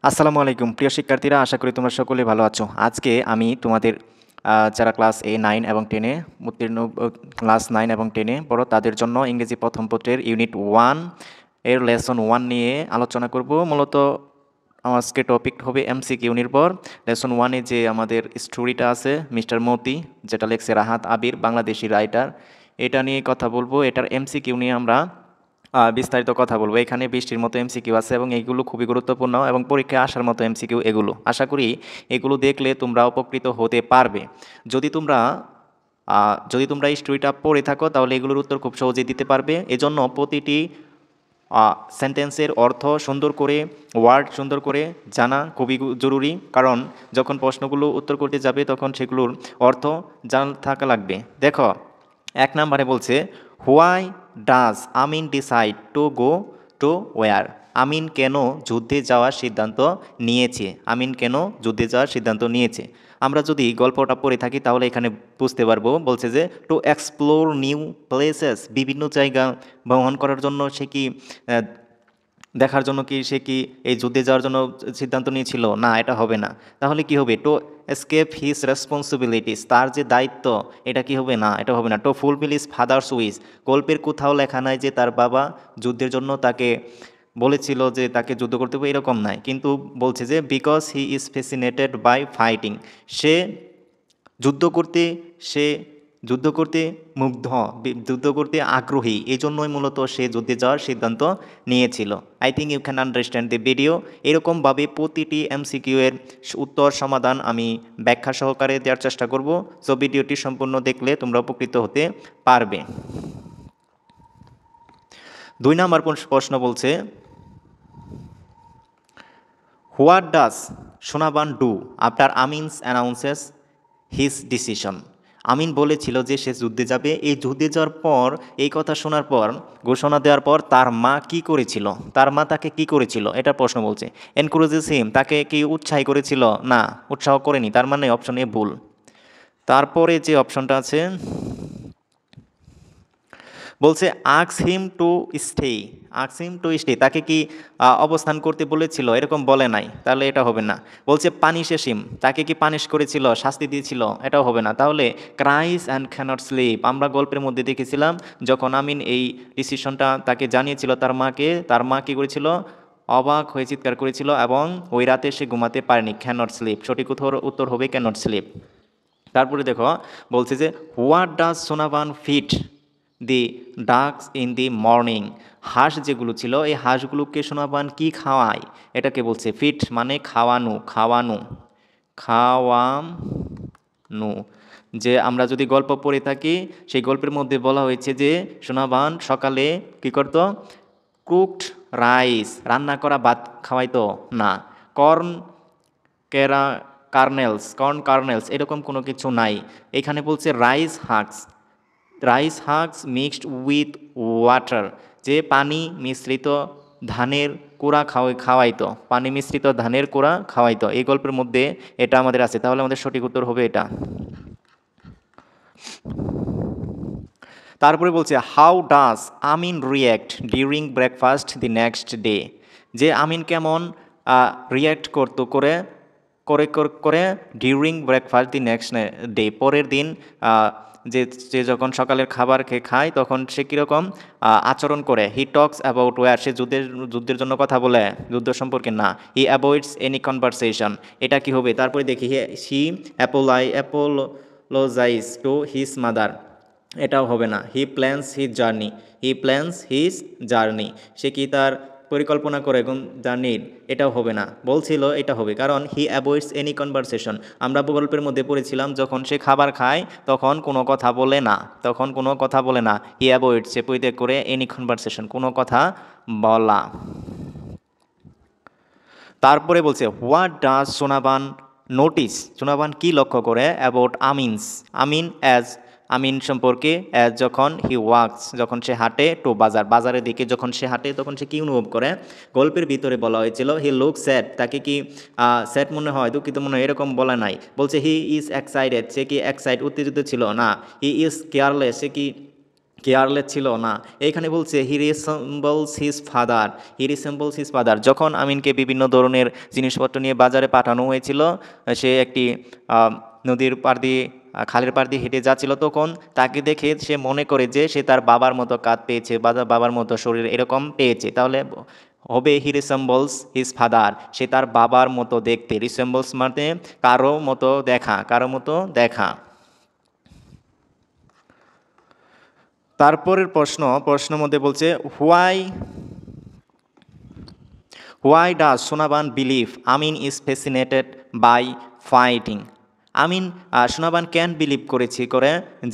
আসসালামু আলাইকুম প্রিয় শিক্ষার্থীরা, আশা করি তোমরা সকলে ভালো আছো। আজকে আমি তোমাদের যারা ক্লাস 9 এবং 10-এ উত্তীর্ণ, ক্লাস 9 এবং 10-এ পড়ো তাদের জন্য ইংরেজি প্রথম পত্রের ইউনিট 1 এর লেসন 1 নিয়ে আলোচনা করব। মূলত আজকে টপিক হবে এমসিকিউ নির্ভর। লেসন 1-এ যে আমাদের স্টোরিটা আছে মিস্টার মতি, যেটা লেখছে রাহাত আবির, বাংলাদেশি রাইটার, এটা নিয়ে কথা বলবো। এটার এমসিকিউ নিয়ে আমরা বিস্তারিত কথা বলবো। এখানে 20টির মতো এমসিকিউ আছে এবং এইগুলো খুবই গুরুত্বপূর্ণ এবং পরীক্ষায় আসার মতো এমসিকিউ এগুলো। আশা করি এগুলো দেখলে তোমরা উপকৃত হতে পারবে। যদি তোমরা এই স্টোরিটা পড়ে থাকো তাহলে এগুলোর উত্তর খুব সহজেই দিতে পারবে। এজন্য প্রতিটি সেন্টেন্সের অর্থ সুন্দর করে, ওয়ার্ড সুন্দর করে জানা খুবই জরুরি, কারণ যখন প্রশ্নগুলো উত্তর করতে যাবে তখন সেগুলোর অর্থ জানা থাকা লাগবে। দেখো, 1 নম্বরে বলছে, why does Amin decide to go to war? Amin কেন যুদ্ধে যাওয়ার সিদ্ধান্ত নিয়েছে? আমিন কেন যুদ্ধে যাওয়ার সিদ্ধান্ত নিয়েছে? আমরা যদি গল্পটা পড়ে থাকি তাহলে এখানে বুঝতে পারবো। বলছে যে টু এক্সপ্লোর নিউ প্লেসেস, বিভিন্ন জায়গা ভ্রমণ করার জন্য সে কি আহ, দেখার জন্য কি সে কি এই যুদ্ধে যাওয়ার জন্য সিদ্ধান্ত নিয়েছিল? না, এটা হবে না। তাহলে কি হবে? টু এসকেপ হিজ রেসপন্সিবিলিটিস, তার যে দায়িত্ব, এটা কি হবে? না, এটা হবে না। Two fulfil his father's wish, গল্পের কোথাও লেখা নাই যে তার বাবা যুদ্ধের জন্য তাকে বলেছিল যে তাকে যুদ্ধ করতে হবে, এরকম নাই। কিন্তু বলছে যে because he is fascinated by fighting, সে যুদ্ধ করতে সে যুদ্ধ করতে মুগ্ধ, যুদ্ধ করতে আগ্রহী, এই জন্যই মূলত সে যুদ্ধে যাওয়ার সিদ্ধান্ত নিয়েছিল। I think you can understand the video. এরকমভাবে প্রতিটি এমসিকিউ এর উত্তর সমাধান আমি ব্যাখ্যা সহকারে দেওয়ার চেষ্টা করব। সো ভিডিওটি সম্পূর্ণ দেখলে তোমরা উপকৃত হতে পারবে। 2 নম্বর প্রশ্ন বলছে, what does Sonaban do after Amin's announces his decision? Amin বলেছিল যে সে যুদ্ধে যাবে। এই যুদ্ধে যাওয়ার পর, এই কথা শোনার পর, ঘোষণা দেওয়ার পর তার মা কি করেছিল? তার মা তাকে কি করেছিল, এটা প্রশ্ন বলছে। এনকারেজেস হিম, তাকে কি উৎসাহ করেছিল? না, উৎসাহ করেনি। তার মানে অপশন এ ভুল। তারপরে যে অপশনটা আছে বলছে asks him to stay, asks him to stay, তাকে কি অবস্থান করতে বলেছিল? এরকম বলে নাই, তাহলে এটা হবে না। বলছে পানিশেস হিম, তাকে কি পানিশ করেছিল, শাস্তি দিয়েছিল? এটাও হবে না। তাহলে ক্রাইস অ্যান্ড ক্যানট স্লিপ, আমরা গল্পের মধ্যে দেখেছিলাম যখন আমিন এই ডিসিশনটা তাকে জানিয়েছিল তার মাকে, তার মা কী করেছিল? অবাক হয়ে চিৎকার করেছিল এবং ওই রাতে সে ঘুমাতে পারেনি। ক্যানট স্লিপ, সঠিক উত্তর হবে ক্যানট স্লিপ। তারপরে দেখো, বলছে যে what does Sonaban feed the ducks in the morning? হাঁস যেগুলো ছিল, এই হাঁসগুলোকে সোনাবান কি খাওয়ায়? এটাকে বলছে ফিট, মানে খাওয়ানো, খাওয়ানো, খাওয়ানো। যে আমরা যদি গল্প পড়ে থাকি, সেই গল্পের মধ্যে বলা হয়েছে যে সোনাবান সকালে কি করত? কুকড রাইস, রান্না করা ভাত খাওয়াইতো না। কর্ন কেরা কার্নেলস, কর্ন কার্নেলস, এরকম কোনো কিছু নাই। এখানে বলছে rice husks, rice husks mixed with water, যে পানি মিশ্রিত ধানের কুড়া খাওয়াইতো, পানি মিশ্রিত ধানের কুড়া খাওয়াইতো। এই গল্পের মধ্যে এটা আমাদের আছে, তাহলে আমাদের সঠিক উত্তর হবে এটা। তারপরে বলছে how does Amin react during breakfast the next day? যে আমিন কেমন রিয়্যাক্ট করতো করে করে করে during breakfast the next day, পরের দিন যে যে যখন সকালের খাবার খায় তখন সে কীরকম আচরণ করে। হি টক্স অ্যাবাউট ওয়ার, সে যুদ্ধের জন্য কথা বলে, যুদ্ধ সম্পর্কে না। হি অ্যাভয়েডস এনি কনভারসেশন, এটা কি হবে? তারপরে দেখি হি অ্যাপোলোজাইজ টু হিজ মাদার, এটাও হবে না। হি প্ল্যান্স হিজ জার্নি, হি প্ল্যান্স হিজ জার্নি, সে কি তার পরিকল্পনা করে জার্নির? এটাও হবে না। বলছিল এটা হবে, কারণ হি অ্যাভয়েডস এনি কনভারসেশন, আমরা গল্পের মধ্যে পড়েছিলাম যখন সে খাবার খায় তখন কোনো কথা বলে না, তখন কোনো কথা বলে না। হি অ্যাভয়েডস, সে পরিত্যাগ করে এনি কনভারসেশন, কোনো কথা বলা। তারপরে বলছে what does Sonaban notice, Sonaban কি লক্ষ্য করে অ্যাবাউট আমিনস, আমিন অ্যাজ, আমিন সম্পর্কে, অ্যাজ যখন হি ওয়াক্স, যখন সে হাঁটে, টু বাজার, বাজারের দিকে যখন সে হাঁটে তখন সে কি অনুভব করে? গল্পের ভিতরে বলা হয়েছিল হি লুক স্যাড, তাকে কি স্যাড মনে হয়, দুঃখিত মনে হয়, এরকম বলা নাই। বলছে হি ইজ এক্সাইটেড, সে কি এক্সাইট উত্তেজিত ছিল? না। হি ইজ কেয়ারলেস, সে কি কেয়ারলেস ছিল না। এইখানে বলছে হি রিসেম্বলস হিজ ফাদার। যখন আমিনকে বিভিন্ন ধরনের জিনিসপত্র নিয়ে বাজারে পাঠানো হয়েছিল, সে একটি নদীর পাড় দিয়ে খালের পাড় দিয়ে হেঁটে যাচ্ছিল, তখন তাকে দেখে সে মনে করে যে সে তার বাবার মতো কাঁধ পেয়েছে বা বাবার মতো শরীর এরকম পেয়েছে, তাহলে হবে হি রিসেম্বলস হিজ ফাদার, সে তার বাবার মতো দেখতে। রিসেম্বলস মানে কারো মতো দেখা, কারো মতো দেখা। তারপরের প্রশ্নের মধ্যে বলছে why does Sonaban believe Amin is fascinated by fighting. Amin Sonaban can believe করে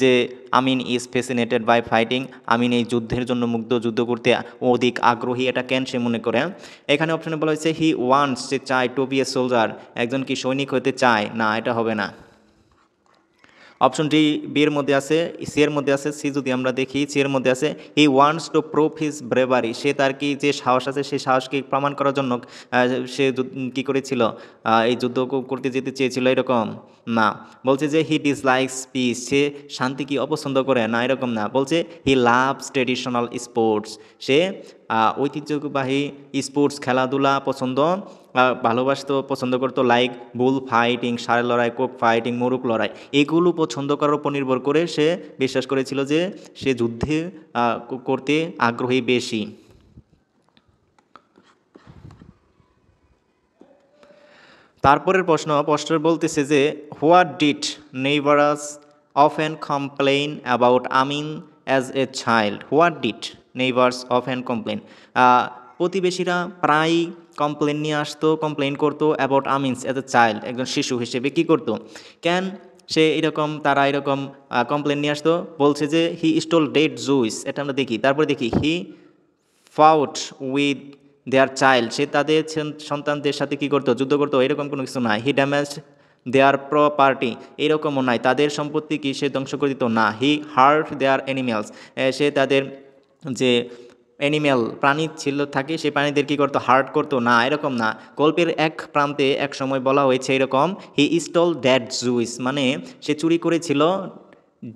যে Amin is fascinated by fighting, Amin এই যুদ্ধের জন্য মুগ্ধ, যুদ্ধ করতে অধিক আগ্রহী, এটা কেন সে মনে করে। এখানে অপশনে বলা হয়েছে হি ওয়ান্টস, সে চায়, টু বি এ সোলজার, একজন কি সৈনিক হতে চায়, না এটা হবে না। অপশন ডি বি এর মধ্যে আছে, সি এর মধ্যে আছে, সি যদি আমরা দেখি সি এর মধ্যে আছে he wants to prove his bravery, সে তার কি যে সাহস আছে সেই সাহসকে প্রমাণ করার জন্য সে কি করেছিল, এই যুদ্ধ করতে যেতে চেয়েছিল, এরকম না। বলছে যে হি ডিসলাইকস পিস, সে শান্তি কি অপছন্দ করে, না এরকম না। বলছে হি লাভস ট্রেডিশনাল স্পোর্টস, সে ঐতিহ্যবাহী স্পোর্টস খেলাধুলা ভালোবাসতো, পছন্দ করতো, লাইক বুল ফাইটিং, ষাঁড় লড়াই, কক ফাইটিং, মোরগ লড়াই, এগুলো পছন্দ করার উপর নির্ভর করে সে বিশ্বাস করেছিল যে সে যুদ্ধে করতে আগ্রহী বেশি। তারপরের প্রশ্ন বলতেছে যে what did neighbours often complain about Amin as a child. What did neighbours often complain, প্রতিবেশীরা প্রায় কমপ্লেইন করতো about Amin's as a child, একজন শিশু হিসেবে কি করতো, ক্যান সে এরকম, তারা এরকম কমপ্লেন নিয়ে আসতো। বলছে যে হি স্টোল ডেড জুইস, এটা আমরা দেখি। তারপরে দেখি হি ফাউট উইথ দেয়ার চাইল্ড, সে তাদের সন্তানদের সাথে কি করতো, যুদ্ধ করতো, এরকম কোনো কিছু নাই। হি ড্যামেজ দেয়ার প্রপার্টি, এরকমও নাই, তাদের সম্পত্তি কি সে ধ্বংস করে দিত, না। হি হার্ট দেয়ার অ্যানিমেলস, সে তাদের যে অ্যানিম্যাল প্রাণী ছিল থাকে সেই প্রাণীদের কী করতো, হার্ট করতো, না এরকম না। গল্পের এক প্রান্তে এক সময় বলা হয়েছে এরকম হি স্টল ডেড জুইস, মানে সে চুরি করেছিল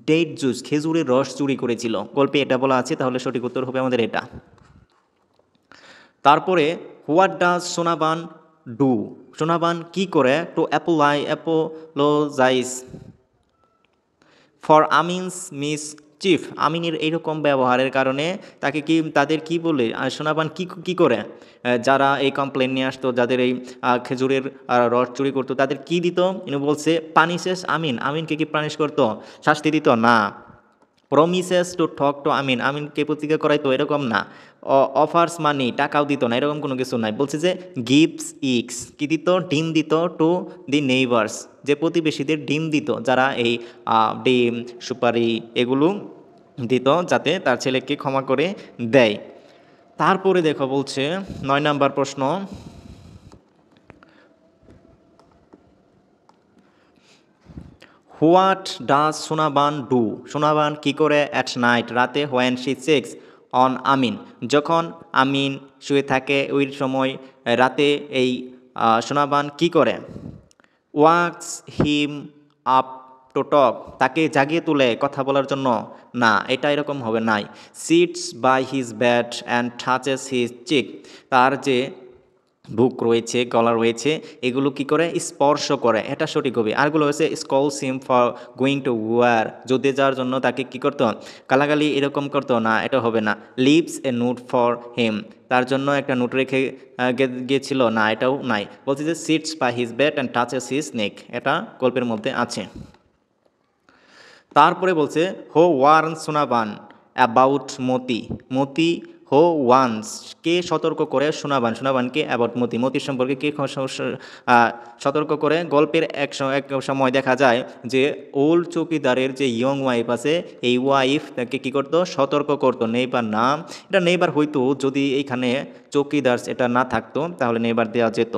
ডেড জুস, খেজুরের রস চুরি করেছিল, গল্পে এটা বলা আছে, তাহলে সঠিক উত্তর হবে আমাদের এটা। তারপরে what does Sonaban do, Sonaban কি করে, to apologise for Amin's mischief, আমিনের এইরকম ব্যবহারের কারণে তাদের কি বলে, সোনাবান কি করে, যারা এই কমপ্লেন নিয়ে আসতো, যাদের এই খেজুরের রস চুরি করতো, তাদের কি দিত, ইনি বলছে পানিশেস আমিনকে কি পানিশ করতো, শাস্তি দিত, না। প্রমিসেস টু টক টু আমিনকে প্রতিজ্ঞা করাইতো, এরকম না। অফার্স মানি, টাকাও দিত না, এরকম কোনো কিছু নাই। বলছে যে গিভস ইক্স, কি দিত, ডিম দিত, টু দি নেইবার্স, যে প্রতিবেশীদের ডিম দিত, যারা এই ডিম সুপারি এগুলো দিত, যাতে তার ছেলেকে ক্ষমা করে দেয়। তারপরে দেখো বলছে 9 নাম্বার প্রশ্ন, what does Sonaban do, Sonaban কি করে অ্যাট নাইট, রাতে, হোয়েন শি চেকস অন আমিন, যখন আমিন শুয়ে থাকে ওই সময় রাতে এই সোনাবান কি করে, wax him up to talk, তাকে জাগিয়ে তুলে কথা বলার জন্য, না এটা এরকম হবে নাই। Sits by his bed and touches his cheek, তার যে বুক রয়েছে, গলা রয়েছে, এগুলো কি করে, স্পর্শ করে, এটা সঠিক হবে। আরগুলো হচ্ছে scolds him for going to war, যুদ্ধে যাওয়ার জন্য তাকে কি করতো, গালাগালি এরকম করতো, না এটা হবে না। Leaves a note for him, তার জন্য একটা নোট রেখে গিয়েছিল, না এটাও নাই। বলছে যে sits by his bed and touches his neck, এটা গল্পের মধ্যে আছে। তারপরে বলছে হো ওয়ার্ন সোনাবান অ্যাবাউট মতি হো ওয়ান্স, কে সতর্ক করে সোনাবানকে অ্যাবাউট মতির সম্পর্কে কে সতর্ক করে। গল্পের এক সময় দেখা যায় যে ওল্ড চৌকিদারের যে ইয়ং ওয়াইফ আছে, এই ওয়াইফ তাকে কী করতো, সতর্ক করতো। নেইবার না, এটা নেইবার হইতো যদি এইখানে চৌকিদার এটা না থাকতো, তাহলে নেইবার দেওয়া যেত।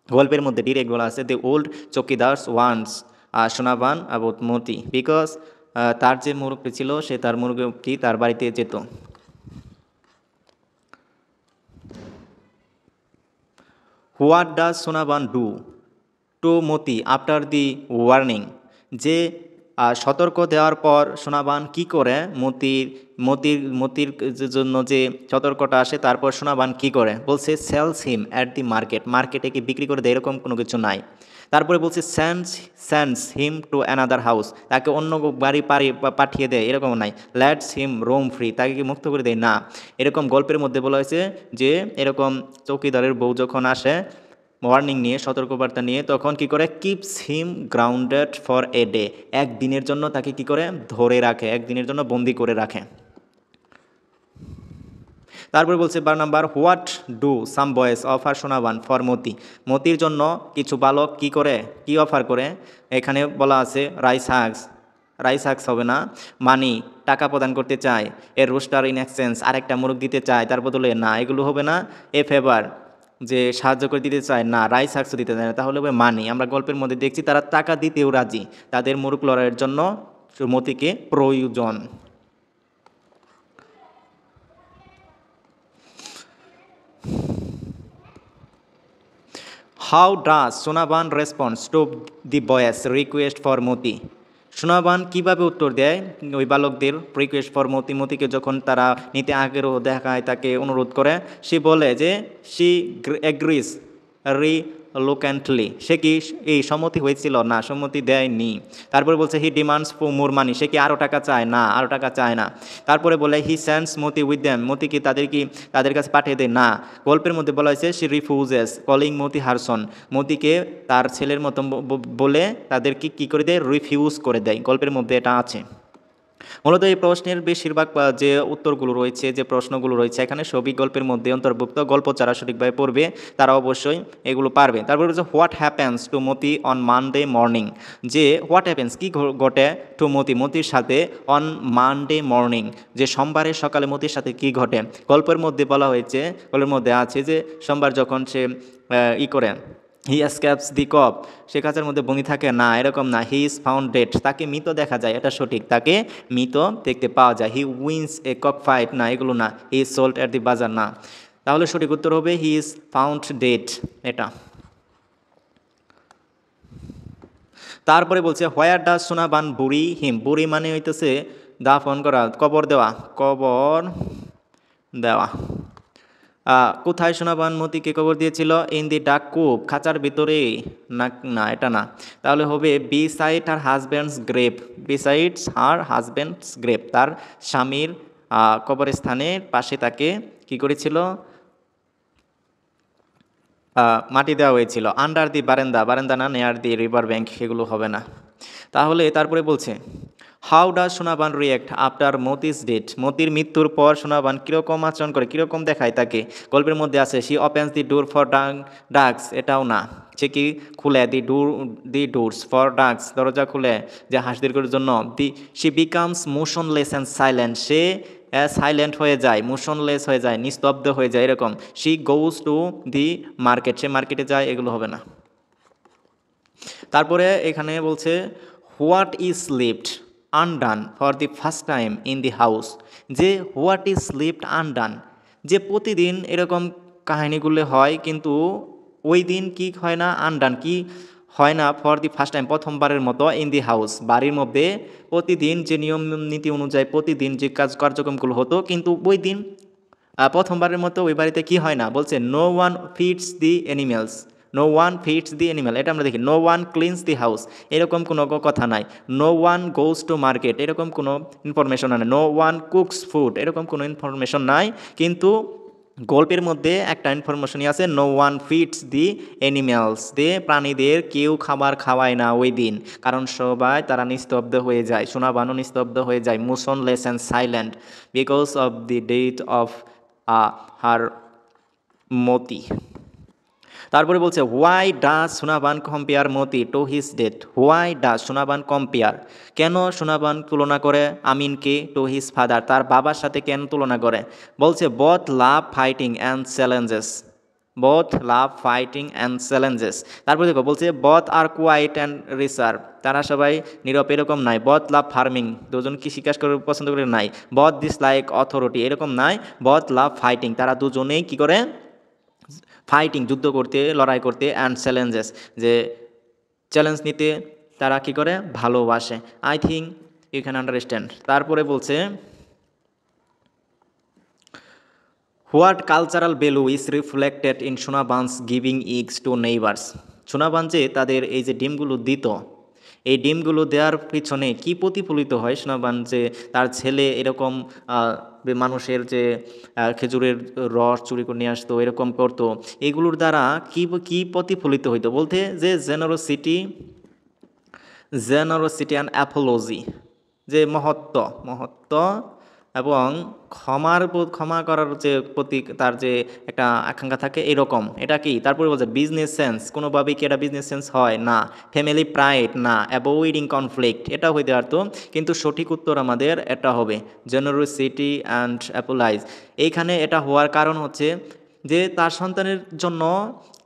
গল্পের মধ্যে ডিরেক্ট বলা আছে দ্য ওল্ড চৌকিদার্স ওয়ান্স সোনাবান অ্যাবাউট মতি, বিকজ তার যে মুরব্বী ছিল সে তার মুরব্বী তার বাড়িতে যেত। What does Sonaban do to Moti after the warning, যে আর সতর্ক দেওয়ার পর সোনাবান কি করে মতির জন্য যে সতর্কটা আসে তারপর সোনাবান কি করে বলছে সেলস হিম অ্যাট দি মার্কেটে কি বিক্রি করে দেয় এরকম কোনো কিছু নাই। তারপরে বলছে sends him to another house, তাকে অন্য বাড়ি পাঠিয়ে দেয় এরকম নাই। লেটস হিম রোম ফ্রি, তাকে কি মুক্ত করে দেয় না। এরকম গল্পের মধ্যে বলা হয়েছে যে এরকম চৌকিদারের বউ যখন আসে ওয়ার্নিং নিয়ে সতর্কবার্তা নিয়ে তখন কি করে keeps him grounded for a day, একদিনের জন্য তাকে কি করে ধরে রাখে, একদিনের জন্য বন্দি করে রাখে। তারপর বলছে 12 নাম্বার হোয়াট ডু সাম বয়েস অফার সোনাবান ফর মতির জন্য কিছু বালক কি করে কি অফার করে, এখানে বলা আছে রাইস হাগস হবে না, মানি টাকা প্রদান করতে চায়, এর রোস্টার ইন এক্সচেঞ্জ আরেকটা মুরগ দিতে চায় তার বদলে না, এগুলো হবে না। এ ফেভার যে সাহায্য করে দিতে চায় না, রাইস হাগসও দিতে চায় না, তাহলে হবে মানি। আমরা গল্পের মধ্যে দেখছি তারা টাকা দিতেও রাজি, তাদের মুরগ লড়াইয়ের জন্য মতিকে প্রয়োজন। How does Sonaban response to the বয়েস রিকোয়েস্ট ফর মতি, সোনাবান কীভাবে উত্তর দেয় ওই বালকদের রিকোয়েস্ট ফর মতিকে যখন তারা নিতে আগ্রহ দেখায়, তাকে অনুরোধ করে, সে বলে যে শি এগ্রিজ রিলুক্যান্টলি, সে কি এই সম্মতি হয়েছিল না, সম্মতি দেয়নি। তারপরে বলছে হি ডিমান্ডস ফর মোর মানি, সে কি আরও টাকা চায় না, আরও টাকা চায় না। তারপরে বলে হি সেন্ডস মতি উইথ দ্যাম, মতি কি তাদের কাছে পাঠিয়ে দেয় না। গল্পের মধ্যে বলা হয়েছে she refuses calling Moti her son, মতিকে তার ছেলের মতো বলে তাদেরকে কি করে দেয়, রিফিউজ করে দেয়। গল্পের মধ্যে এটা আছে। মূলত এই প্রশ্নের বেশিরভাগ যে উত্তরগুলো রয়েছে, যে প্রশ্নগুলো রয়েছে এখানে সবই গল্পের মধ্যে অন্তর্ভুক্ত। গল্প যারা সঠিকভাবে পড়বে তারা অবশ্যই এগুলো পারবে। তারপর হচ্ছে what happens to Moti on Monday morning, যে হোয়াট হ্যাপেন্স কি ঘটে টু মতির সাথে অন মানডে মর্নিং, যে সোমবারের সকালে মতির সাথে কি ঘটে। গল্পের মধ্যে বলা হয়েছে, গল্পের মধ্যে আছে যে সোমবার যখন সে করে হি এসকেপস দি কপ, সে কাছের মধ্যে বন্দি থাকে না, এরকম না। হি ইজ ফাউন্ড ডেড, তাকে মৃত দেখা যায়, এটা সঠিক, তাকে মৃত দেখতে পাওয়া যায়। হি উইন্স এ কক ফাইট, না এগুলো না। He is sold at the বাজার, না। তাহলে সঠিক উত্তর হবে হি ইজ ফাউন্ড ডেড, এটা। তারপরে বলছে হোয়ার ডাজ সোনাবান বুড়ি হিম, বুড়ি মানে হইতেছে দাফন করা, কবর দেওয়া। কোথায় সোনাবান মতিকে কবর দিয়েছিল, ইন দি ডাক কূপ, খাঁচার ভিতরে, না না এটা না। তাহলে হবে বিসাইড হার হাজব্যান্ডস গ্রেভ, বিসাইডস হার হাজব্যান্ডস গ্রেভ, তার স্বামীর কবরস্থানের পাশে তাকে কি করেছিল, মাটি দেওয়া হয়েছিল। আন্ডার দি বারান্দা না, নেয়ার দি রিভার ব্যাঙ্ক, এগুলো হবে না। তাহলে তারপরে বলছে how does Sonaban react after মতিস death, মতির মৃত্যুর পর সোনাবান কীরকম আচরণ করে, কীরকম দেখায় তাকে। গল্পের মধ্যে আছে she opens the door for ducks, এটাও না। সে কি খুলে দি ডোরস ফর ডাক্স, দরজা খুলে যে হাঁসদের জন্য। She becomes motionless and silent, সে সাইলেন্ট হয়ে যায়, মোশনলেস হয়ে যায়, নিস্তব্ধ হয়ে যায়, এরকম। She goes to the market, সে মার্কেটে যায়, এগুলো হবে না। তারপরে এখানে বলছে what is left undone for the first time in the house, যে হোয়াট ইজ লিফট আনডান, যে প্রতিদিন এরকম কাহিনীগুলো হয় কিন্তু ওই দিন কি হয় না, আনডান কি হয় না, ফর দি ফার্স্ট টাইম প্রথমবারের মতো ইন দি হাউস, বাড়ির মধ্যে প্রতিদিন যে নিয়ম নীতি অনুযায়ী প্রতিদিন যে কার্যক্রমগুলো হতো কিন্তু ওই দিন প্রথমবারের মতো ওই বাড়িতে কি হয় না। বলছে no one feeds the animals, no one feeds the animal, এটা আমরা দেখি। No one cleans the house, এরকম কোনো কথা নাই। No one goes to market, এরকম কোনো ইনফরমেশন নাই। নো ওয়ান কুকস ফুড, এরকম কোনো ইনফরমেশন নাই। কিন্তু গল্পের মধ্যে একটা ইনফরমেশনই আছে, no one feeds the animals, প্রাণীদের কেউ খাবার খাওয়ায় না ওই দিন, কারণ সবাই তারা নিস্তব্ধ হয়ে যায়, সোনাবানও নিস্তব্ধ হয়ে যায়, motionless and silent because of the death of her Moti. তারপরে বলছে why does Sonaban compare Moti to his death, why does Sonaban compare, কেন সোনাবান তুলনা করে আমিনকে টু হিজ ফাদার, তার বাবার সাথে কেন তুলনা করে। বলছে both love fighting and challenges, both love fighting and challenges. তারপরে দেখো বলছে both are quiet and reserve, তারা সবাই নীরব, এরকম নাই। বোথ লাভ ফার্মিং, দুজন কৃষি কাজ করে পছন্দ করে, নাই। বোথ দিস লাইক অথরিটি, এরকম নাই। বোথ লাভ ফাইটিং, তারা দুজনেই কি করে, ফাইটিং যুদ্ধ করতে, লড়াই করতে, অ্যান্ড চ্যালেঞ্জেস যে চ্যালেঞ্জ নিতে, তারা কি করে ভালোবাসে। I think you can understand. তারপরে বলছে what cultural value is reflected in Sonaban's giving eggs to neighbours. Sonaban যে তাদের এই যে ডিমগুলো দিত, এই ডিমগুলো দেওয়ার পিছনে কি প্রতিফলিত হয় সোনাবান যে তার ছেলে এরকম মানুষের যে খেজুরের রস চুরি করে নিয়ে আসতো এরকম করতো, এগুলোর দ্বারা কি কি প্রতিফলিত হইতো বলতে যে জেনারোসিটি অ্যান্ড অ্যাপোলজি, যে মহত্ব মহত্ব এবং ক্ষমা করার যে প্রতি তার যে একটা আকাঙ্ক্ষা থাকে এরকম, এটা কি। তারপরে বলছে বিজনেস সেন্স, কোনোভাবেই কি এটা বিজনেস সেন্স হয় না। ফ্যামিলি প্রাইড না। অ্যাভয়েডিং কনফ্লিক্ট, এটা হইতে পারতো, কিন্তু সঠিক উত্তর আমাদের এটা হবে জেনারোসিটি অ্যান্ড অ্যাপোলাইজ। এইখানে এটা হওয়ার কারণ হচ্ছে যে তার সন্তানের জন্য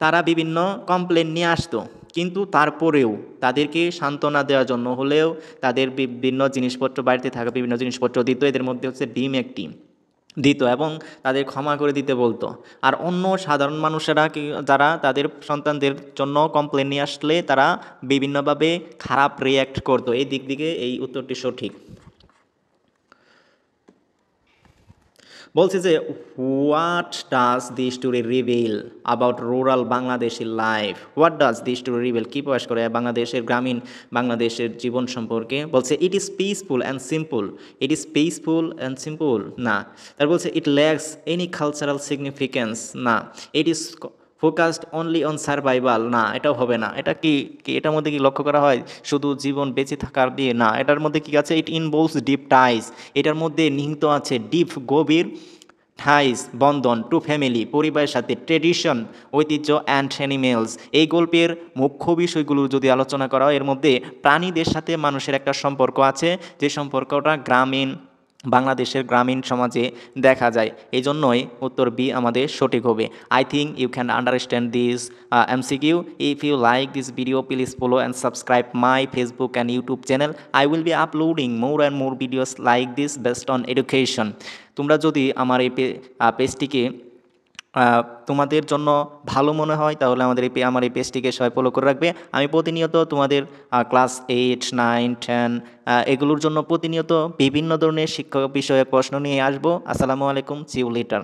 তারা বিভিন্ন কমপ্লেন নিয়ে আসতো, কিন্তু তারপরেও তাদেরকে সান্ত্বনা দেওয়ার জন্য হলেও তাদের বিভিন্ন জিনিসপত্র, বাড়িতে থাকা বিভিন্ন জিনিসপত্র দিত। এদের মধ্যে হচ্ছে ডিম একটি দিত এবং তাদের ক্ষমা করে দিতে বলতো। আর অন্য সাধারণ মানুষেরা যারা তাদের সন্তানদের জন্য কমপ্লেন নিয়ে আসলে তারা বিভিন্নভাবে খারাপ রিয়্যাক্ট করতো। এই দিক থেকে এই উত্তরটি সঠিক। বলছে যে what does the story reveal about rural Bangladeshi life. What does the story reveal, কী প্রকাশ করে বাংলাদেশের গ্রামীণ বাংলাদেশের জীবন সম্পর্কে। বলছে it is peaceful and simple. It is peaceful and simple না। তার বলছে it lacks any cultural significance না। It is focused only on survival না, এটাও হবে না। এটা কি এটার মধ্যে কি লক্ষ্য করা হয় শুধু জীবন বেঁচে থাকার দিয়ে না, এটার মধ্যে কি আছে ইট ইনভলভস ডিপ টাইস, এটার মধ্যে নিহিত আছে ডিপ গভীর ঠাইস বন্ধন টু ফ্যামিলি, পরিবারের সাথে, ট্রেডিশন ঐতিহ্য অ্যান্ড অ্যানিমেলস। এই গল্পের মুখ্য বিষয়গুলো যদি আলোচনা করা হয় এর মধ্যে প্রাণীদের সাথে মানুষের একটা সম্পর্ক আছে, যে সম্পর্কটা বাংলাদেশের গ্রামীণ সমাজে দেখা যায়। এই জন্যই উত্তর বি আমাদের সঠিক হবে। I think you can understand this MCQ. If you like this video, please follow and subscribe my Facebook and YouTube channel. I will be uploading more and more videos like this based on education. তোমরা যদি আমার এই পেজটিকে তোমাদের জন্য ভালো মনে হয় তাহলে আমার এই পেজটিকে সবাই ফলো করে রাখবে। আমি প্রতিনিয়ত তোমাদের ক্লাস 8, 9, 10 এগুলোর জন্য প্রতিনিয়ত বিভিন্ন ধরনের শিক্ষা বিষয়ক প্রশ্ন নিয়ে আসবো। আসসালামু আলাইকুম, সি ইউ লেটার।